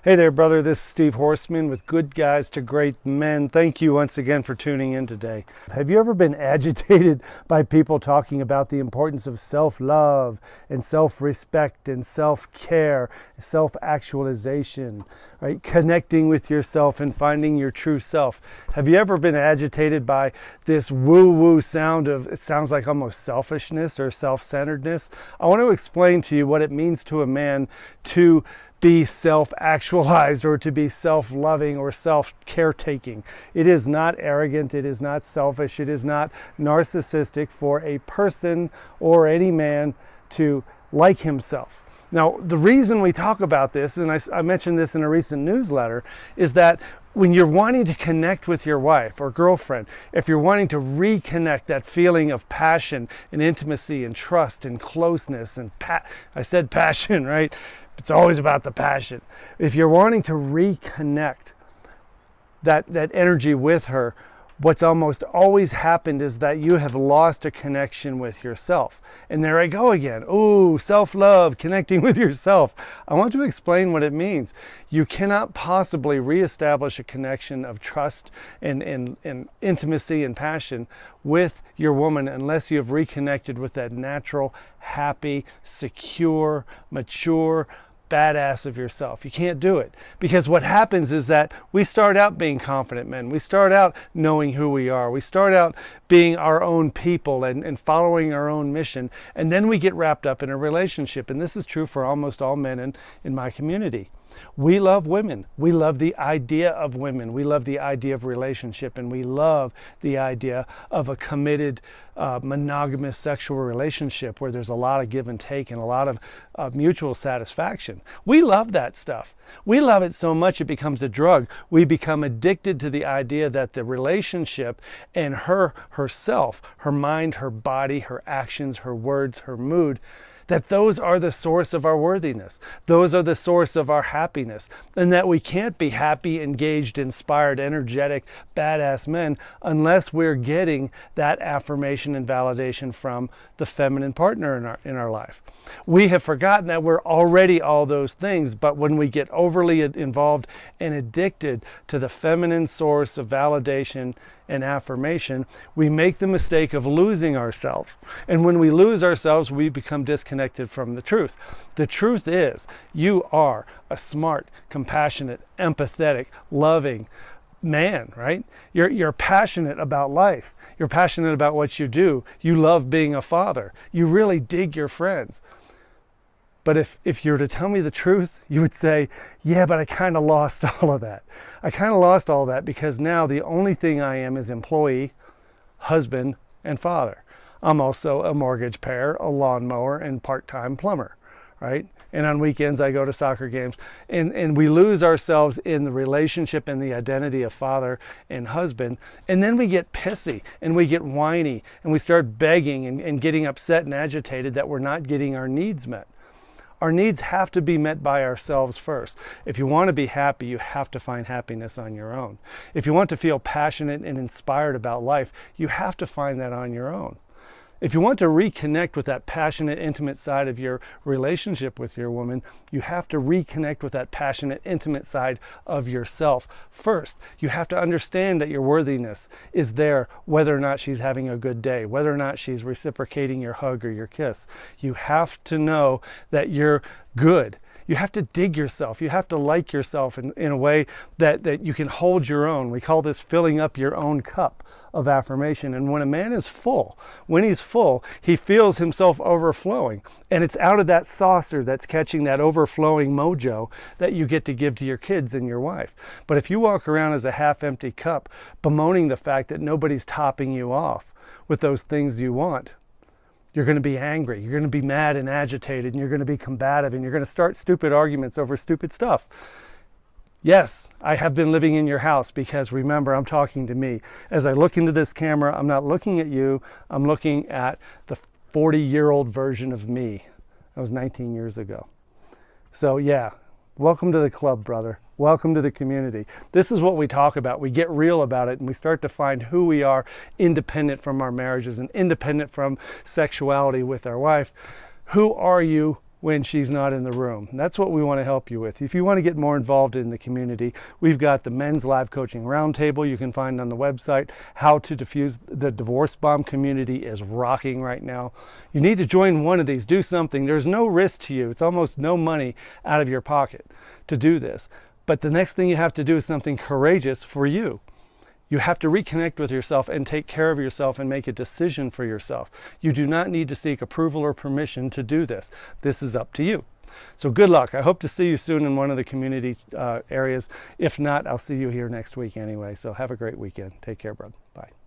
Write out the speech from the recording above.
Hey there, brother. This is Steve Horseman with Good Guys to Great Men. Thank you once again for tuning in today. Have you ever been agitated by people talking about the importance of self-love and self-respect and self-care, self-actualization, right? Connecting with yourself and finding your true self. Have you ever been agitated by this woo-woo sound of, it sounds like almost selfishness or self-centeredness? I want to explain to you what it means to a man to be self-actualized or to be self-loving or self-caretaking. It is not arrogant, it is not selfish, it is not narcissistic for a person or any man to like himself. Now, the reason we talk about this, and I mentioned this in a recent newsletter, is that when you're wanting to connect with your wife or girlfriend, if you're wanting to reconnect that feeling of passion and intimacy and trust and closeness and I said passion, right? It's always about the passion. If you're wanting to reconnect that energy with her, what's almost always happened is that you have lost a connection with yourself. And there I go again. Ooh, self-love, connecting with yourself. I want to explain what it means. You cannot possibly reestablish a connection of trust and intimacy and passion with your woman unless you have reconnected with that natural, happy, secure, mature, badass of yourself. You can't do it because what happens is that we start out being confident men. We start out knowing who we are. We start out being our own people and following our own mission. And then we get wrapped up in a relationship. And this is true for almost all men in my community. We love women. We love the idea of women. We love the idea of relationship, and we love the idea of a committed, monogamous sexual relationship where there's a lot of give and take and a lot of mutual satisfaction. We love that stuff. We love it so much it becomes a drug. We become addicted to the idea that the relationship and herself, her mind, her body, her actions, her words, her mood, that those are the source of our worthiness. Those are the source of our happiness. And that we can't be happy, engaged, inspired, energetic, badass men unless we're getting that affirmation and validation from the feminine partner in our life. We have forgotten that we're already all those things, but when we get overly involved and addicted to the feminine source of validation and affirmation, we make the mistake of losing ourselves. And when we lose ourselves, we become disconnected from the truth. The truth is, you are a smart, compassionate, empathetic, loving man, right? You're passionate about life. You're passionate about what you do. You love being a father. You really dig your friends. But if you were to tell me the truth, you would say, yeah, but I kind of lost all of that. I kind of lost all that because now the only thing I am is employee, husband, and father. I'm also a mortgage payer, a lawnmower, and part-time plumber, right? And on weekends, I go to soccer games. And we lose ourselves in the relationship and the identity of father and husband. And then we get pissy and we get whiny and we start begging and getting upset and agitated that we're not getting our needs met. Our needs have to be met by ourselves first. If you want to be happy, you have to find happiness on your own. If you want to feel passionate and inspired about life, you have to find that on your own. If you want to reconnect with that passionate, intimate side of your relationship with your woman, you have to reconnect with that passionate, intimate side of yourself first. You have to understand that your worthiness is there whether or not she's having a good day, whether or not she's reciprocating your hug or your kiss. You have to know that you're good. You have to dig yourself. You have to like yourself in a way that you can hold your own. We call this filling up your own cup of affirmation. And when a man is full, when he's full, he feels himself overflowing. And it's out of that saucer that's catching that overflowing mojo that you get to give to your kids and your wife. But if you walk around as a half-empty cup, bemoaning the fact that nobody's topping you off with those things you want, you're going to be angry, you're going to be mad and agitated, and you're going to be combative, and you're going to start stupid arguments over stupid stuff. Yes, I have been living in your house because remember, I'm talking to me. As I look into this camera, I'm not looking at you, I'm looking at the 40-year-old version of me. That was 19 years ago. So yeah, welcome to the club, brother. Welcome to the community. This is what we talk about. We get real about it and we start to find who we are independent from our marriages and independent from sexuality with our wife. Who are you when she's not in the room. And that's what we want to help you with. If you want to get more involved in the community, we've got the Men's Live Coaching Roundtable you can find on the website. How to Diffuse the Divorce Bomb community is rocking right now. You need to join one of these. Do something. There's no risk to you. It's almost no money out of your pocket to do this. But the next thing you have to do is something courageous for you. You have to reconnect with yourself and take care of yourself and make a decision for yourself. You do not need to seek approval or permission to do this. This is up to you. So good luck. I hope to see you soon in one of the community areas. If not, I'll see you here next week anyway. So have a great weekend. Take care, brother. Bye.